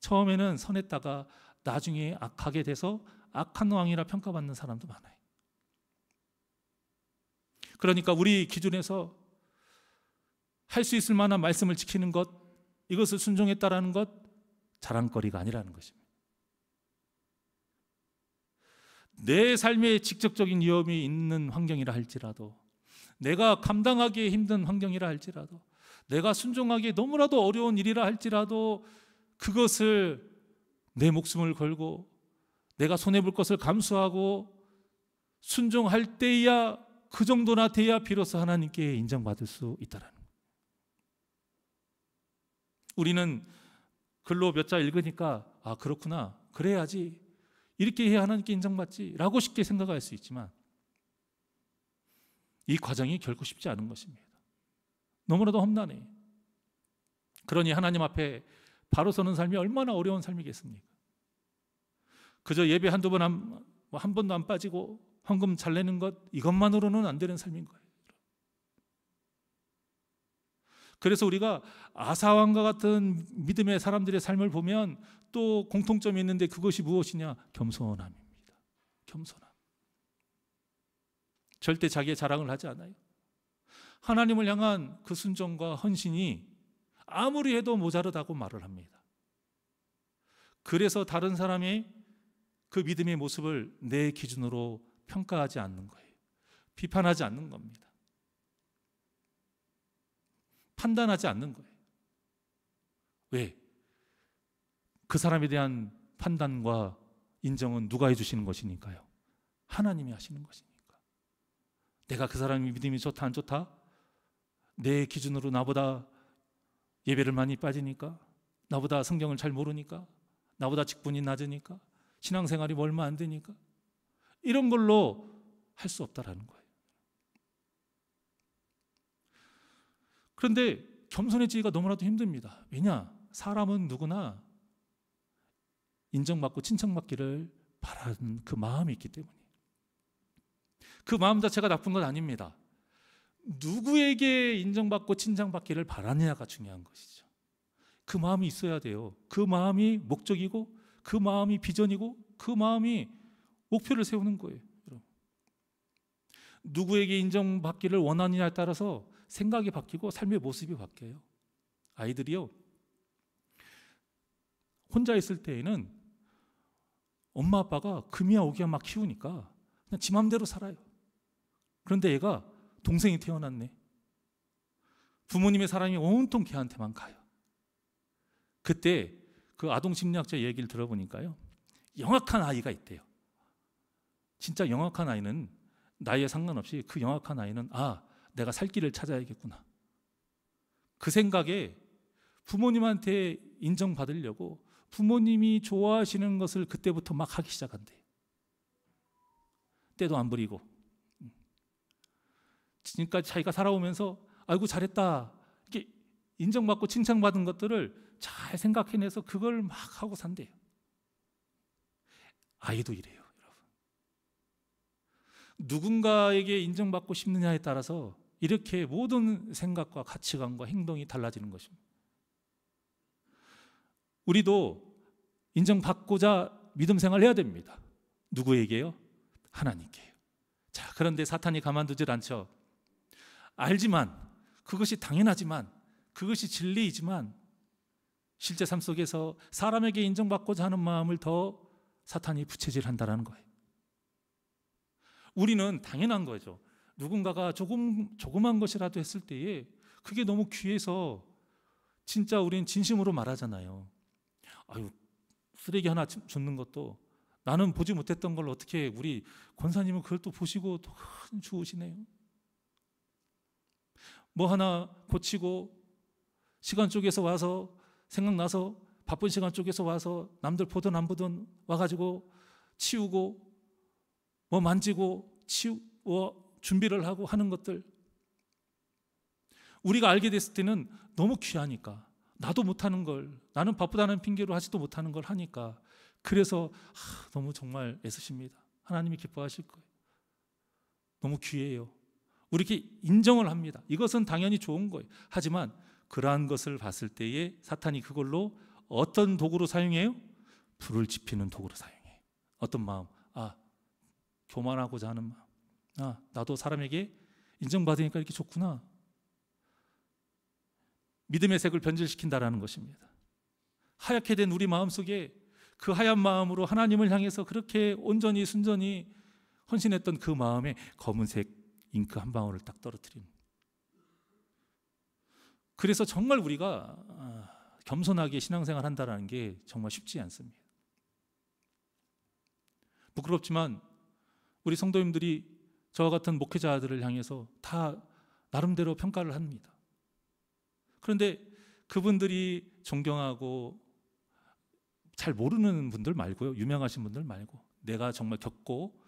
처음에는 선했다가 나중에 악하게 돼서 악한 왕이라 평가받는 사람도 많아요. 그러니까 우리 기준에서 할 수 있을 만한 말씀을 지키는 것, 이것을 순종했다라는 것, 자랑거리가 아니라는 것입니다. 내 삶에 직접적인 위험이 있는 환경이라 할지라도, 내가 감당하기 힘든 환경이라 할지라도, 내가 순종하기 너무나도 어려운 일이라 할지라도 그것을 내 목숨을 걸고 내가 손해볼 것을 감수하고 순종할 때야, 그 정도나 돼야 비로소 하나님께 인정받을 수 있다라는 거예요. 우리는 글로 몇 자 읽으니까 아, 그렇구나, 그래야지, 이렇게 해야 하나님께 인정받지 라고 쉽게 생각할 수 있지만 이 과정이 결코 쉽지 않은 것입니다. 너무나도 험난해요. 그러니 하나님 앞에 바로 서는 삶이 얼마나 어려운 삶이겠습니까? 그저 예배 한두 번 한 번도 안 빠지고 헌금 잘 내는 것, 이것만으로는 안 되는 삶인 거예요. 그래서 우리가 아사왕과 같은 믿음의 사람들의 삶을 보면 또 공통점이 있는데 그것이 무엇이냐? 겸손함입니다. 겸손함. 절대 자기의 자랑을 하지 않아요. 하나님을 향한 그 순종과 헌신이 아무리 해도 모자르다고 말을 합니다. 그래서 다른 사람의 그 믿음의 모습을 내 기준으로 평가하지 않는 거예요. 비판하지 않는 겁니다. 판단하지 않는 거예요. 왜? 그 사람에 대한 판단과 인정은 누가 해주시는 것이니까요? 하나님이 하시는 것이니까. 내가 그 사람이 믿음이 좋다 안 좋다? 내 기준으로 나보다 예배를 많이 빠지니까, 나보다 성경을 잘 모르니까, 나보다 직분이 낮으니까, 신앙생활이 얼마 안 되니까, 이런 걸로 할 수 없다라는 거예요. 그런데 겸손해지기가 너무나도 힘듭니다. 왜냐? 사람은 누구나 인정받고 칭찬받기를 바라는 그 마음이 있기 때문에. 그 마음 자체가 나쁜 건 아닙니다. 누구에게 인정받고 칭찬받기를 바라느냐가 중요한 것이죠. 그 마음이 있어야 돼요. 그 마음이 목적이고, 그 마음이 비전이고, 그 마음이 목표를 세우는 거예요. 누구에게 인정받기를 원하느냐에 따라서 생각이 바뀌고 삶의 모습이 바뀌어요. 아이들이요, 혼자 있을 때에는 엄마 아빠가 금이야 오기야 막 키우니까 그냥 지 맘대로 살아요. 그런데 얘가 동생이 태어났네. 부모님의 사랑이 온통 걔한테만 가요. 그때 그 아동 심리학자 얘기를 들어보니까요, 영악한 아이가 있대요. 진짜 영악한 아이는 나이에 상관없이 그 영악한 아이는 내가 살 길을 찾아야겠구나, 그 생각에 부모님한테 인정받으려고 부모님이 좋아하시는 것을 그때부터 막 하기 시작한대. 때도 안 부리고. 지금까지 자기가 살아오면서 아이고 잘했다 이렇게 인정받고 칭찬받은 것들을 잘 생각해내서 그걸 막 하고 산대요. 아이도 이래요, 여러분. 누군가에게 인정받고 싶느냐에 따라서 이렇게 모든 생각과 가치관과 행동이 달라지는 것입니다. 우리도 인정받고자 믿음 생활을 해야 됩니다. 누구에게요? 하나님께요. 자, 그런데 사탄이 가만두질 않죠. 알지만, 그것이 당연하지만, 그것이 진리이지만 실제 삶 속에서 사람에게 인정받고자 하는 마음을 더 사탄이 부채질한다는 거예요. 우리는 당연한 거죠. 누군가가 조그만 것이라도 했을 때에 그게 너무 귀해서 진짜 우리는 진심으로 말하잖아요. 아유, 쓰레기 하나 줍는 것도 나는 보지 못했던 걸 어떻게 우리 권사님은 그걸 또 보시고 또 주우시네요. 뭐 하나 고치고 시간 쪼개서 와서, 생각나서 바쁜 시간 쪼개서 와서 남들 보든 안 보든 와가지고 치우고 뭐 만지고 준비를 하고 하는 것들, 우리가 알게 됐을 때는 너무 귀하니까, 나도 못하는 걸, 나는 바쁘다는 핑계로 하지도 못하는 걸 하니까, 그래서 너무 정말 애쓰십니다. 하나님이 기뻐하실 거예요. 너무 귀해요. 우리 이렇게 인정을 합니다. 이것은 당연히 좋은 거예요. 하지만 그러한 것을 봤을 때에 사탄이 그걸로 어떤 도구로 사용해요? 불을 지피는 도구로 사용해요. 어떤 마음? 교만하고자 하는 마음. 나도 사람에게 인정받으니까 이렇게 좋구나. 믿음의 색을 변질시킨다라는 것입니다. 하얗게 된 우리 마음속에 그 하얀 마음으로 하나님을 향해서 그렇게 온전히 순전히 헌신했던 그 마음에 검은색 잉크 한 방울을 딱 떨어뜨리는. 그래서 정말 우리가 겸손하게 신앙생활 한다는 게 정말 쉽지 않습니다. 부끄럽지만 우리 성도님들이 저와 같은 목회자들을 향해서 다 나름대로 평가를 합니다. 그런데 그분들이 존경하고 잘 모르는 분들 말고요, 유명하신 분들 말고, 내가 정말 겪고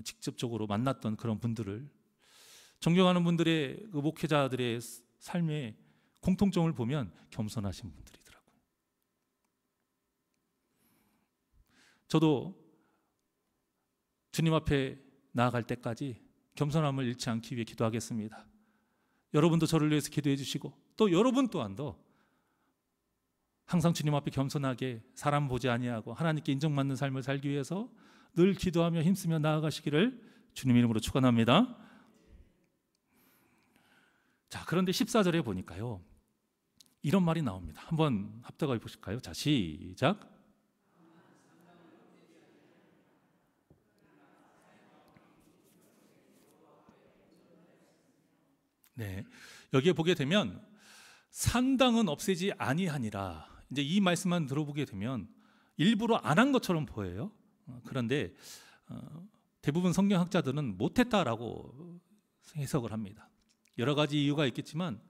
직접적으로 만났던 그런 분들을, 존경하는 분들의 그 목회자들의 삶의 공통점을 보면 겸손하신 분들이더라고요. 저도 주님 앞에 나아갈 때까지 겸손함을 잃지 않기 위해 기도하겠습니다. 여러분도 저를 위해서 기도해 주시고, 또 여러분 또한도 항상 주님 앞에 겸손하게 사람 보지 아니하고 하나님께 인정받는 삶을 살기 위해서 늘 기도하며 힘쓰며 나아가시기를 주님 이름으로 축원합니다. 자, 그런데 14절에 보니까요, 이런 말이 나옵니다. 한번 합독해 보실까요? 자, 시작. 네, 여기에 보게 되면 산당은 없애지 아니하니라, 이제 이 말씀만 들어보게 되면 일부러 안 한 것처럼 보여요. 그런데 대부분 성경학자들은 못했다라고 해석을 합니다. 여러 가지 이유가 있겠지만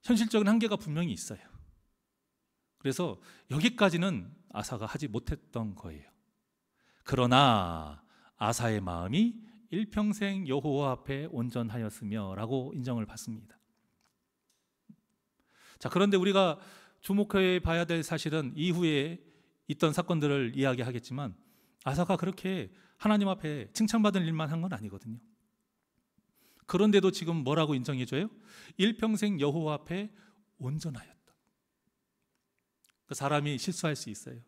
현실적인 한계가 분명히 있어요. 그래서 여기까지는 아사가 하지 못했던 거예요. 그러나 아사의 마음이 일평생 여호와 앞에 온전하였으며 라고 인정을 받습니다. 자, 그런데 우리가 주목해 봐야 될 사실은 이후에 있던 사건들을 이야기하겠지만 아사가 그렇게 하나님 앞에 칭찬받을 일만 한 건 아니거든요. 그런데도 지금 뭐라고 인정해줘요? 일평생 여호와 앞에 온전하였다. 그 사람이 실수할 수 있어요.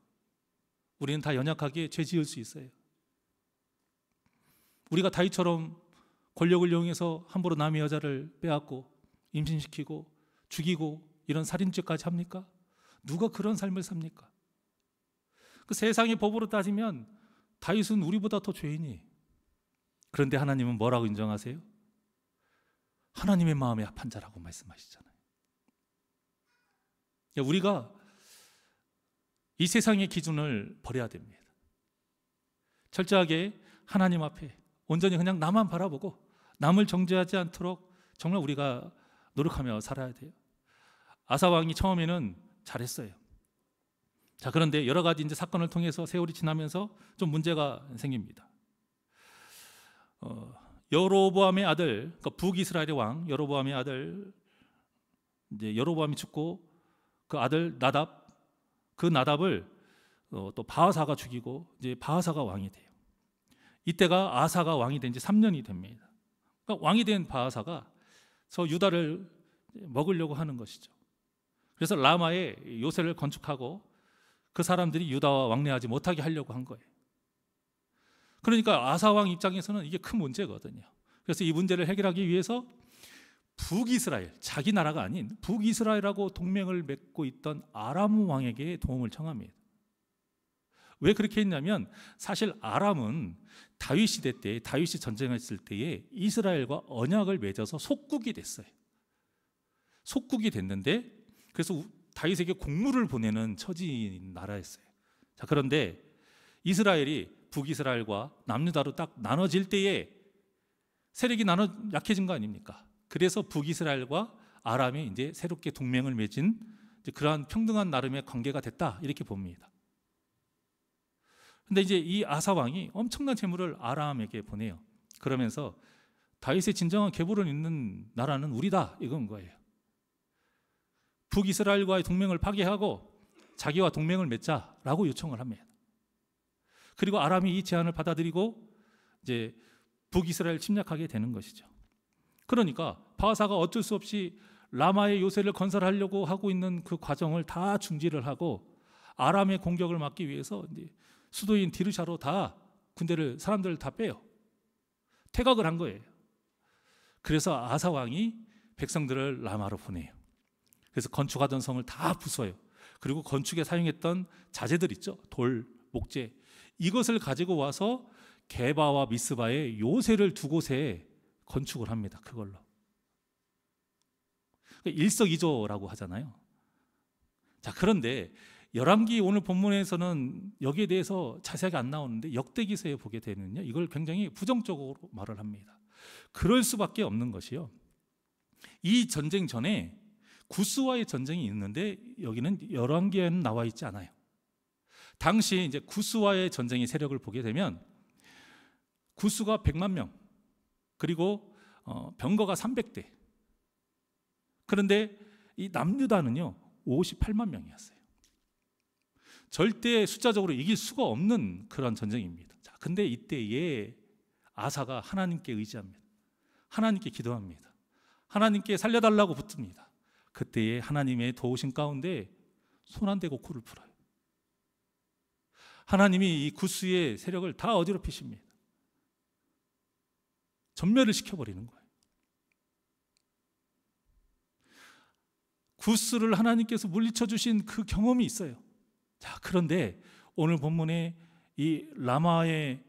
우리는 다 연약하게 죄 지을 수 있어요. 우리가 다윗처럼 권력을 이용해서 함부로 남의 여자를 빼앗고 임신시키고 죽이고 이런 살인죄까지 합니까? 누가 그런 삶을 삽니까? 그 세상의 법으로 따지면 다윗은 우리보다 더 죄인이. 그런데 하나님은 뭐라고 인정하세요? 하나님의 마음에 합한 자라고 말씀하시잖아요. 우리가 이 세상의 기준을 버려야 됩니다. 철저하게 하나님 앞에 온전히 그냥 나만 바라보고 남을 정죄하지 않도록 정말 우리가 노력하며 살아야 돼요. 아사 왕이 처음에는 잘했어요. 자, 그런데 여러 가지 이제 사건을 통해서 세월이 지나면서 좀 문제가 생깁니다. 여로보암의 아들, 그러니까 북이스라엘의 왕 여로보암의 아들, 이제 여로보암이 죽고 그 아들 나답, 그 나답을 또 바하사가 죽이고 이제 바하사가 왕이 돼요. 이때가 아사가 왕이 된 지 3년이 됩니다. 그러니까 왕이 된 바하사가 저 유다를 먹으려고 하는 것이죠. 그래서 라마에 요새를 건축하고 그 사람들이 유다와 왕래하지 못하게 하려고 한 거예요. 그러니까 아사 왕 입장에서는 이게 큰 문제거든요. 그래서 이 문제를 해결하기 위해서 북이스라엘, 자기 나라가 아닌 북이스라엘하고 동맹을 맺고 있던 아람 왕에게 도움을 청합니다. 왜 그렇게 했냐면 사실 아람은 다윗 시대 때, 다윗이 전쟁했을 때에 이스라엘과 언약을 맺어서 속국이 됐어요. 속국이 됐는데 그래서 다윗에게 공물을 보내는 처지인 나라였어요. 자, 그런데 이스라엘이 북이스라엘과 남유다로 딱 나눠질 때에 세력이 약해진 거 아닙니까? 그래서 북이스라엘과 아람이 이제 새롭게 동맹을 맺은 그러한 평등한 나름의 관계가 됐다, 이렇게 봅니다. 근데 이제 이 아사 왕이 엄청난 재물을 아람에게 보내요. 그러면서 다윗의 진정한 계보를 잇는 나라는 우리다, 이건 거예요. 북이스라엘과의 동맹을 파괴하고 자기와 동맹을 맺자라고 요청을 합니다. 그리고 아람이 이 제안을 받아들이고 이제 북이스라엘 침략하게 되는 것이죠. 그러니까 바하사가 어쩔 수 없이 라마의 요새를 건설하려고 하고 있는 그 과정을 다 중지를 하고 아람의 공격을 막기 위해서 이제 수도인 디르샤로 다 군대를, 사람들을 다 빼요. 퇴각을 한 거예요. 그래서 아사 왕이 백성들을 라마로 보내요. 그래서 건축하던 성을 다 부숴요. 그리고 건축에 사용했던 자재들 있죠, 돌, 목재, 이것을 가지고 와서 게바와 미스바에 요새를 두 곳에 건축을 합니다. 그걸로 일석이조라고 하잖아요. 자, 그런데 열왕기 오늘 본문에서는 여기에 대해서 자세하게 안 나오는데 역대기서에 보게 되면요, 이걸 굉장히 부정적으로 말을 합니다. 그럴 수밖에 없는 것이요, 이 전쟁 전에 구스와의 전쟁이 있는데 여기는 열왕기에는 나와 있지 않아요. 당시 이제 구스와의 전쟁의 세력을 보게 되면 구스가 100만 명, 그리고 병거가 300대. 그런데 이 남유다는요 58만 명이었어요. 절대 숫자적으로 이길 수가 없는 그런 전쟁입니다. 자, 근데 이때에 아사가 하나님께 의지합니다. 하나님께 기도합니다. 하나님께 살려달라고 붙듭니다. 그때에 하나님의 도우심 가운데 손 안 대고 코를 풀어요. 하나님이 이 구스의 세력을 다 어지럽히십니다. 전멸을 시켜버리는 거예요. 구스를 하나님께서 물리쳐 주신 그 경험이 있어요. 자, 그런데 오늘 본문에 이 라마의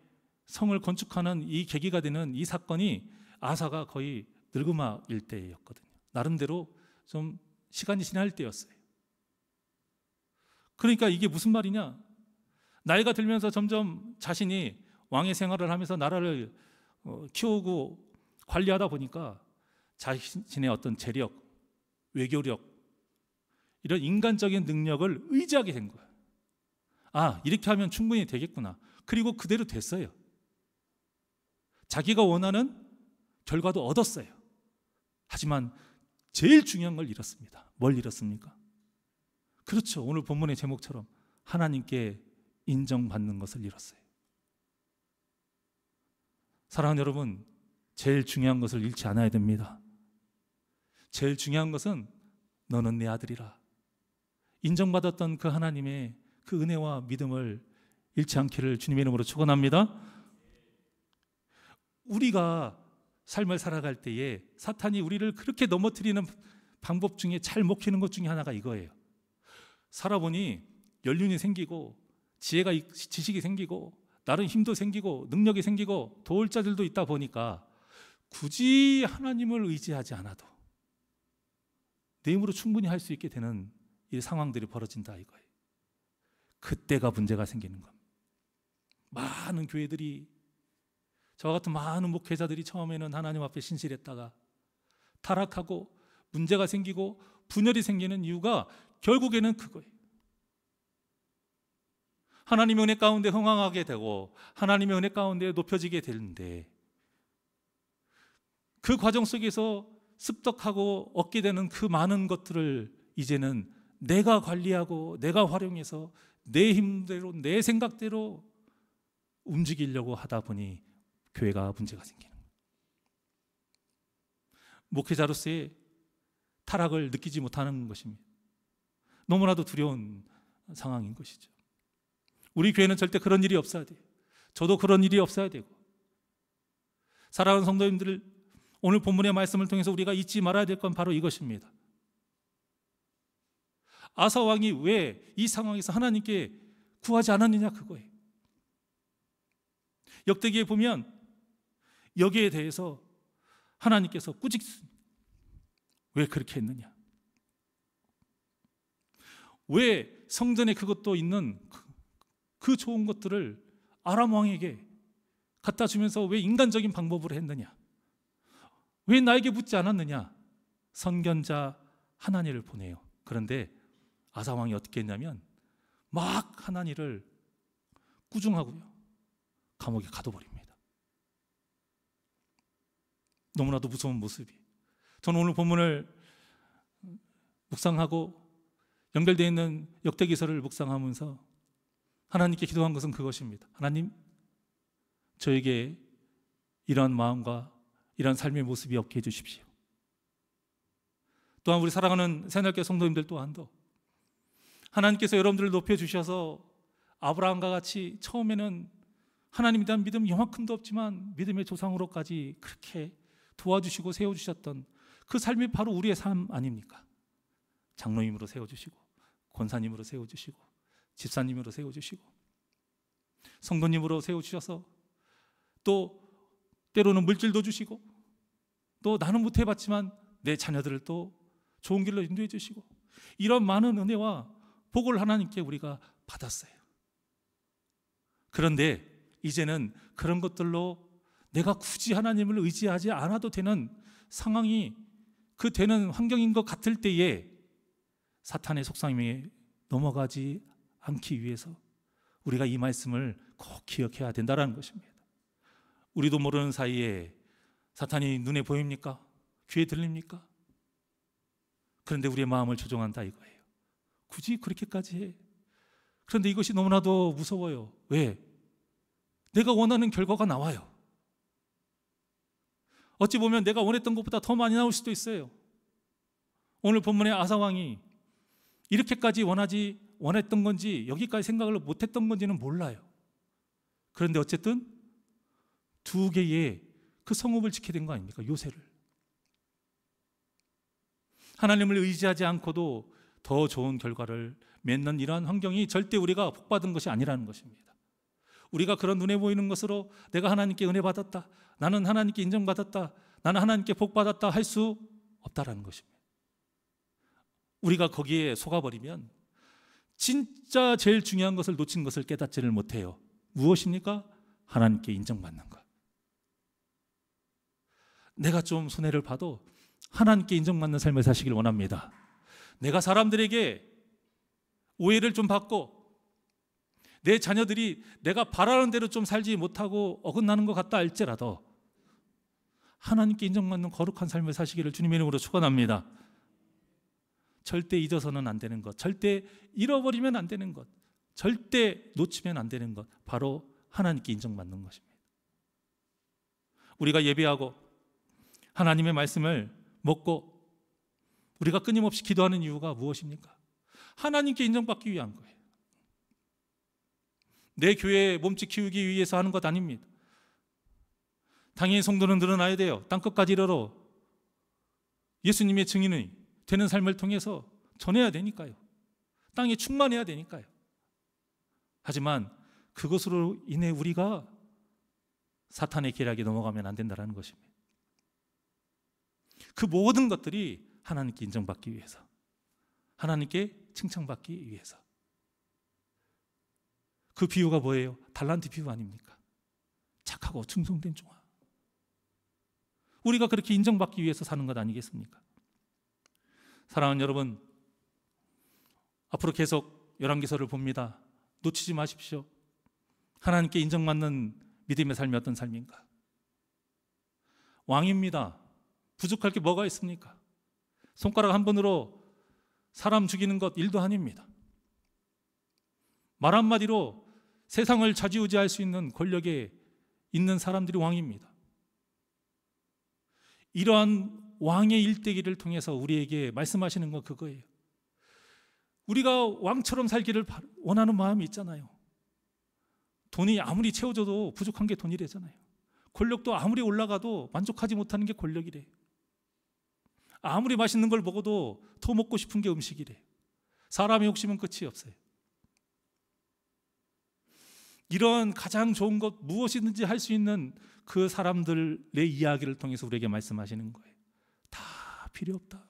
성을 건축하는 이 계기가 되는 이 사건이 아사가 거의 늙음아일 때였거든요. 나름대로 좀 시간이 지날 때였어요. 그러니까 이게 무슨 말이냐, 나이가 들면서 점점 자신이 왕의 생활을 하면서 나라를 키우고 관리하다 보니까 자신의 어떤 재력, 외교력, 이런 인간적인 능력을 의지하게 된 거예요. 아, 이렇게 하면 충분히 되겠구나. 그리고 그대로 됐어요. 자기가 원하는 결과도 얻었어요. 하지만 제일 중요한 걸 잃었습니다. 뭘 잃었습니까? 그렇죠, 오늘 본문의 제목처럼 하나님께 인정받는 것을 잃었어요. 사랑하는 여러분, 제일 중요한 것을 잃지 않아야 됩니다. 제일 중요한 것은 너는 내 아들이라, 인정받았던 그 하나님의 그 은혜와 믿음을 잃지 않기를 주님의 이름으로 축원합니다. 우리가 삶을 살아갈 때에 사탄이 우리를 그렇게 넘어뜨리는 방법 중에 잘 먹히는 것 중에 하나가 이거예요. 살아보니 연륜이 생기고 지식이 생기고 나름 힘도 생기고 능력이 생기고 도울 자들도 있다 보니까 굳이 하나님을 의지하지 않아도 내 힘으로 충분히 할 수 있게 되는 이 상황들이 벌어진다 이거예요. 그때가 문제가 생기는 겁니다. 많은 교회들이, 저와 같은 많은 목회자들이 처음에는 하나님 앞에 신실했다가 타락하고 문제가 생기고 분열이 생기는 이유가 결국에는 그거예요. 하나님의 은혜 가운데 흥황하게 되고 하나님의 은혜 가운데 높여지게 되는데, 그 과정 속에서 습득하고 얻게 되는 그 많은 것들을 이제는 내가 관리하고 내가 활용해서 내 힘대로 내 생각대로 움직이려고 하다 보니 교회가 문제가 생기는 거예요. 목회자로서의 타락을 느끼지 못하는 것입니다. 너무나도 두려운 상황인 것이죠. 우리 교회는 절대 그런 일이 없어야 돼요. 저도 그런 일이 없어야 되고, 사랑하는 성도님들, 오늘 본문의 말씀을 통해서 우리가 잊지 말아야 될 건 바로 이것입니다. 아사 왕이 왜 이 상황에서 하나님께 구하지 않았느냐, 그거예요. 역대기에 보면 여기에 대해서 하나님께서 꾸짖습니다. 왜 그렇게 했느냐? 왜 성전에 그것도 있는 그 좋은 것들을 아람 왕에게 갖다 주면서 왜 인간적인 방법으로 했느냐? 왜 나에게 묻지 않았느냐? 선견자 하나니를 보내요. 그런데 아사 왕이 어떻게 했냐면 막 하나니를 꾸중하고요, 감옥에 가둬버립니다. 너무나도 무서운 모습이. 저는 오늘 본문을 묵상하고 연결되어 있는 역대기서를 묵상하면서 하나님께 기도한 것은 그것입니다. 하나님, 저에게 이러한 마음과 이러한 삶의 모습이 없게 해주십시오. 또한 우리 사랑하는 새날개 성도님들 또한도 하나님께서 여러분들을 높여주셔서 아브라함과 같이 처음에는 하나님에 대한 믿음이 요만큼도 없지만 믿음의 조상으로까지 그렇게 도와주시고 세워주셨던 그 삶이 바로 우리의 삶 아닙니까? 장로님으로 세워주시고, 권사님으로 세워주시고, 집사님으로 세워주시고, 성도님으로 세워주셔서, 또 때로는 물질도 주시고, 또 나는 못해봤지만 내 자녀들을 또 좋은 길로 인도해 주시고, 이런 많은 은혜와 복을 하나님께 우리가 받았어요. 그런데 이제는 그런 것들로 내가 굳이 하나님을 의지하지 않아도 되는 상황이, 그 되는 환경인 것 같을 때에 사탄의 속삭임에 넘어가지 않기 위해서 우리가 이 말씀을 꼭 기억해야 된다는 것입니다. 우리도 모르는 사이에 사탄이 눈에 보입니까? 귀에 들립니까? 그런데 우리의 마음을 조종한다 이거예요. 굳이 그렇게까지 해? 그런데 이것이 너무나도 무서워요. 왜? 내가 원하는 결과가 나와요. 어찌 보면 내가 원했던 것보다 더 많이 나올 수도 있어요. 오늘 본문의 아사왕이 이렇게까지 원했던 건지 여기까지 생각을 못했던 건지는 몰라요. 그런데 어쨌든 두 개의 그 성읍을 지키게 된 거 아닙니까? 요새를. 하나님을 의지하지 않고도 더 좋은 결과를 맺는 이러한 환경이 절대 우리가 복받은 것이 아니라는 것입니다. 우리가 그런 눈에 보이는 것으로 내가 하나님께 은혜 받았다, 나는 하나님께 인정받았다, 나는 하나님께 복받았다 할 수 없다라는 것입니다. 우리가 거기에 속아버리면 진짜 제일 중요한 것을 놓친 것을 깨닫지를 못해요. 무엇입니까? 하나님께 인정받는 것. 내가 좀 손해를 봐도 하나님께 인정받는 삶을 사시길 원합니다. 내가 사람들에게 오해를 좀 받고 내 자녀들이 내가 바라는 대로 좀 살지 못하고 어긋나는 것 같다 할지라도 하나님께 인정받는 거룩한 삶을 사시기를 주님의 이름으로 축원합니다. 절대 잊어서는 안 되는 것, 절대 잃어버리면 안 되는 것, 절대 놓치면 안 되는 것, 바로 하나님께 인정받는 것입니다. 우리가 예배하고 하나님의 말씀을 먹고 우리가 끊임없이 기도하는 이유가 무엇입니까? 하나님께 인정받기 위한 거예요. 내 교회에 몸집 키우기 위해서 하는 것 아닙니다. 당연히 성도는 늘어나야 돼요. 땅끝까지 이르러 예수님의 증인이 되는 삶을 통해서 전해야 되니까요. 땅에 충만해야 되니까요. 하지만 그것으로 인해 우리가 사탄의 계략에 넘어가면 안 된다는 것입니다. 그 모든 것들이 하나님께 인정받기 위해서, 하나님께 칭찬받기 위해서. 그 비유가 뭐예요? 달란트 비유 아닙니까? 착하고 충성된 종아. 우리가 그렇게 인정받기 위해서 사는 것 아니겠습니까? 사랑하는 여러분, 앞으로 계속 열왕기서를 봅니다. 놓치지 마십시오. 하나님께 인정받는 믿음의 삶이 어떤 삶인가? 왕입니다. 부족할 게 뭐가 있습니까? 손가락 한 번으로 사람 죽이는 것 일도 아닙니다. 말 한마디로 세상을 좌지우지할 수 있는 권력에 있는 사람들이 왕입니다. 이러한 왕의 일대기를 통해서 우리에게 말씀하시는 건 그거예요. 우리가 왕처럼 살기를 원하는 마음이 있잖아요. 돈이 아무리 채워져도 부족한 게 돈이래잖아요. 권력도 아무리 올라가도 만족하지 못하는 게 권력이래. 아무리 맛있는 걸 먹어도 더 먹고 싶은 게 음식이래. 사람의 욕심은 끝이 없어요. 이런 가장 좋은 것 무엇이든지 할 수 있는 그 사람들의 이야기를 통해서 우리에게 말씀하시는 거예요. 다 필요 없다.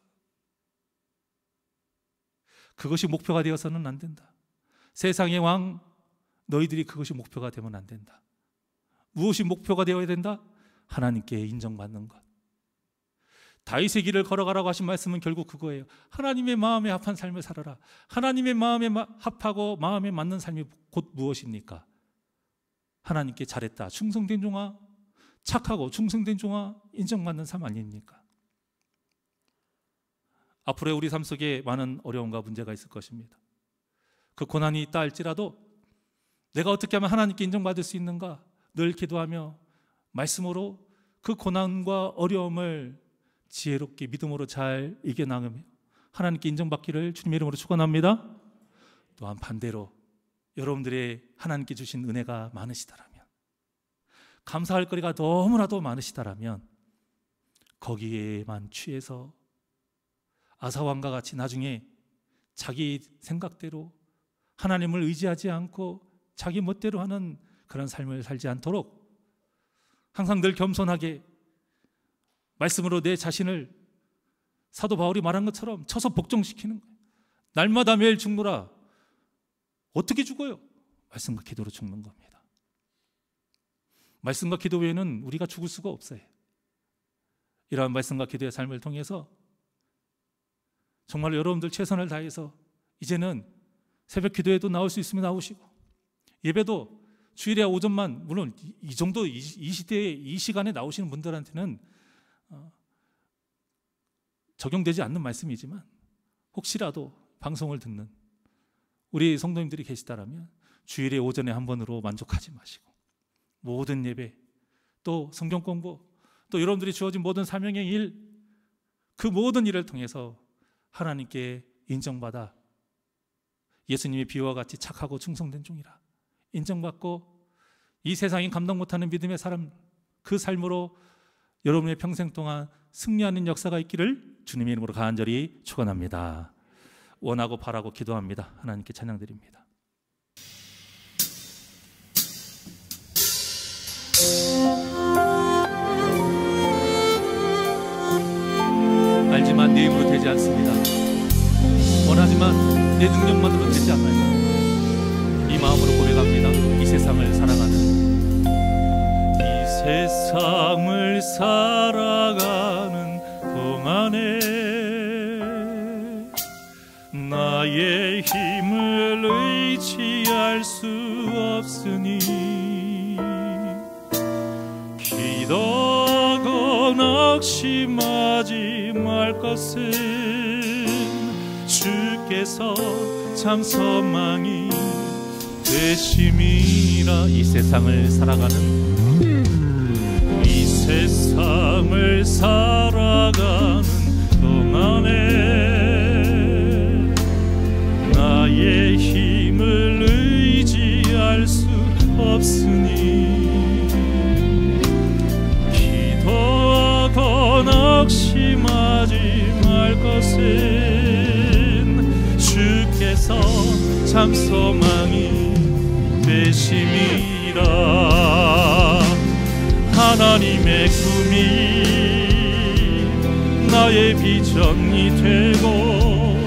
그것이 목표가 되어서는 안 된다. 세상의 왕, 너희들이 그것이 목표가 되면 안 된다. 무엇이 목표가 되어야 된다? 하나님께 인정받는 것. 다윗의 길을 걸어가라고 하신 말씀은 결국 그거예요. 하나님의 마음에 합한 삶을 살아라. 하나님의 마음에 합하고 마음에 맞는 삶이 곧 무엇입니까? 하나님께 잘했다, 충성된 종아, 착하고 충성된 종아, 인정받는 삶 아닙니까? 앞으로의 우리 삶 속에 많은 어려움과 문제가 있을 것입니다. 그 고난이 있다 할지라도 내가 어떻게 하면 하나님께 인정받을 수 있는가 늘 기도하며 말씀으로 그 고난과 어려움을 지혜롭게 믿음으로 잘 이겨나가며 하나님께 인정받기를 주님의 이름으로 축원합니다. 또한 반대로 여러분들의 하나님께 주신 은혜가 많으시다라면, 감사할 거리가 너무나도 많으시다라면 거기에만 취해서 아사왕과 같이 나중에 자기 생각대로 하나님을 의지하지 않고 자기 멋대로 하는 그런 삶을 살지 않도록 항상 늘 겸손하게 말씀으로 내 자신을 사도 바울이 말한 것처럼 쳐서 복종시키는 거예요. 날마다 매일 죽노라. 어떻게 죽어요? 말씀과 기도로 죽는 겁니다. 말씀과 기도 외에는 우리가 죽을 수가 없어요. 이러한 말씀과 기도의 삶을 통해서 정말 여러분들 최선을 다해서 이제는 새벽 기도에도 나올 수 있으면 나오시고, 예배도 주일에 오전만, 물론 이 정도 이 시대에 이 시간에 나오시는 분들한테는 적용되지 않는 말씀이지만 혹시라도 방송을 듣는 우리 성도님들이 계시다라면 주일에 오전에 한 번으로 만족하지 마시고 모든 예배, 또 성경 공부, 또 여러분들이 주어진 모든 사명의 일, 그 모든 일을 통해서 하나님께 인정받아 예수님의 비유와 같이 착하고 충성된 종이라 인정받고 이 세상이 감당 못하는 믿음의 사람, 그 삶으로 여러분의 평생 동안 승리하는 역사가 있기를 주님의 이름으로 간절히 축원합니다. 원하고 바라고 기도합니다. 하나님께 찬양드립니다. 알지만 내 힘으로 되지 않습니다. 원하지만 내 능력만으로 되지 않아요. 이 마음으로 고백합니다. 이 세상을 사랑하는, 이 세상을 살아가는 동안에 나의 힘을 의지할 수 없으니 기도하고 낙심하지 말 것은 주께서 참 소망이 되심이라. 이 세상을 살아가는, 이 세상을 살아가는 동안에 나의 힘을 의지할 수 없으니 기도하고 낙심하지 말 것은 주께서 참 소망이 되심이라. 하나님의 꿈이 나의 비전이 되고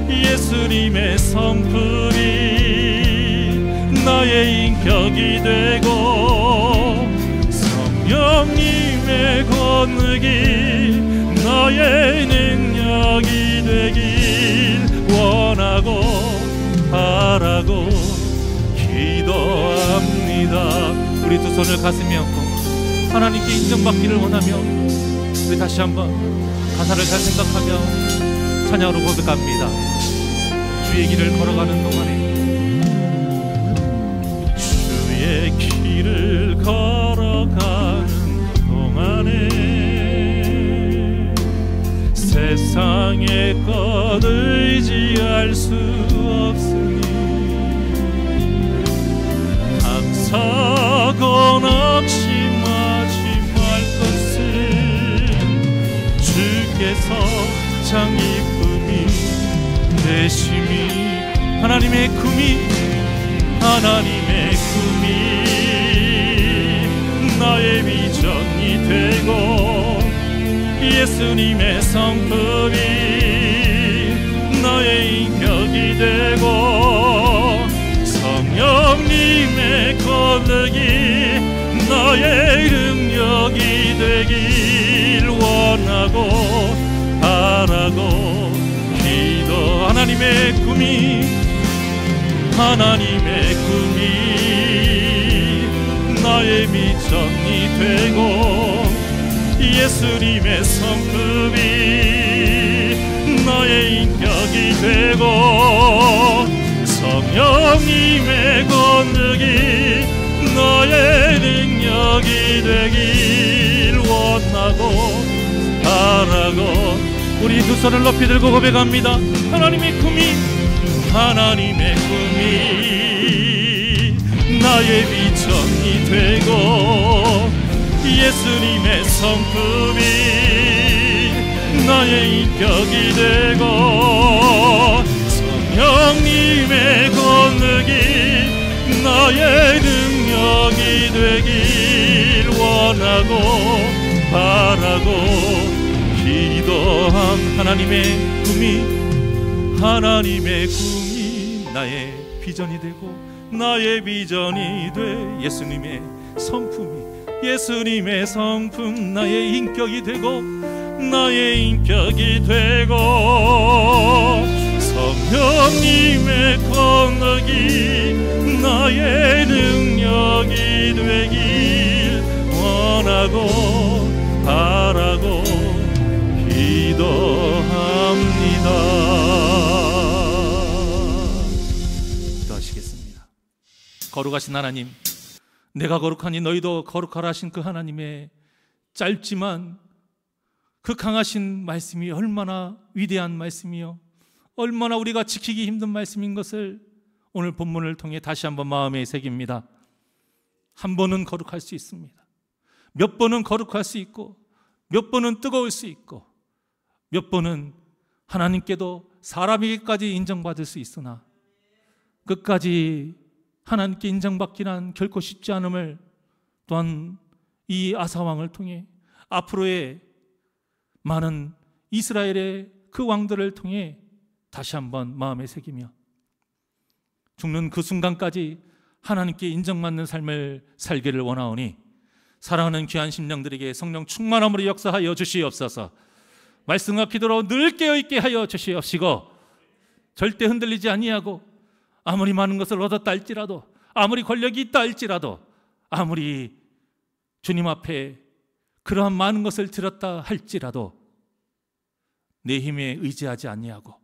예수님의 성품이 나의 인격이 되고 성령님의 권능이 나의 능력이 되길 원하고 바라고 기도합니다. 우리 두 손을 가슴에 얹고 하나님께 인정받기를 원하며 우리 다시 한번 가사를 잘 생각하며 찬양으로 고백합니다. 주의 길을 걸어가는 동안에 주의 길을 걸어가는 동안에 세상의 것 의지할 수 없으니 감사고 낙심하지 말 것은 주께서 참 기쁨이 되심이 하나님의 꿈이 나의 비전이 되고 예수님의 성품이 나의 인격이 되고 성령님의 권능이 나의 능력이 되길 원하고 바라고 기도 하나님의 꿈이 나의 비전이 되고 예수님의 성품이 나의 인격이 되고 성령님의 권능이 나의 능력이 되길 원하고 바라고 우리 두 손을 높이 들고 고백합니다. 하나님의 꿈이 나의 비전이 되고 예수님의 성품이 나의 인격이 되고 성령님의 권능이 나의 능력이 되길 원하고 바라고 기도함 하나님의 꿈이 나의 비전이 되고 나의 비전이 돼 예수님의 성품 나의 인격이 되고 나의 인격이 되고 성령님의 권능이 나의 능력이 되길 원하고 바라고 기도합니다. 기도하시겠습니다. 거룩하신 하나님, 내가 거룩하니 너희도 거룩하라 하신 그 하나님의 짧지만 그 강하신 말씀이 얼마나 위대한 말씀이요 얼마나 우리가 지키기 힘든 말씀인 것을 오늘 본문을 통해 다시 한번 마음에 새깁니다. 한 번은 거룩할 수 있습니다. 몇 번은 거룩할 수 있고 몇 번은 뜨거울 수 있고 몇 번은 하나님께도 사람에게까지 인정받을 수 있으나 끝까지 하나님께 인정받기란 결코 쉽지 않음을 또한 이 아사왕을 통해 앞으로의 많은 이스라엘의 그 왕들을 통해 다시 한번 마음에 새기며 죽는 그 순간까지 하나님께 인정받는 삶을 살기를 원하오니 사랑하는 귀한 심령들에게 성령 충만함으로 역사하여 주시옵소서. 말씀과 기도로 늘 깨어있게 하여 주시옵시고 절대 흔들리지 아니하고 아무리 많은 것을 얻었다 할지라도 아무리 권력이 있다 할지라도 아무리 주님 앞에 그러한 많은 것을 들었다 할지라도 내 힘에 의지하지 아니하고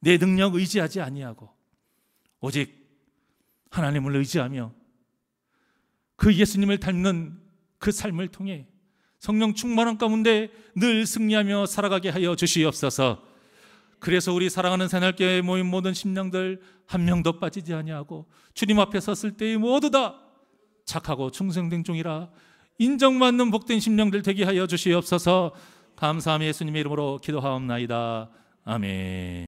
내 능력 의지하지 아니하고 오직 하나님을 의지하며 그 예수님을 닮는 그 삶을 통해 성령 충만한 가운데 늘 승리하며 살아가게 하여 주시옵소서. 그래서 우리 사랑하는 새날교회에 모인 모든 심령들 한 명도 빠지지 아니하고 주님 앞에 섰을 때에 모두 다 착하고 충성된 종이라 인정받는 복된 심령들 되게 하여 주시옵소서. 감사하며 예수님의 이름으로 기도하옵나이다. 아멘.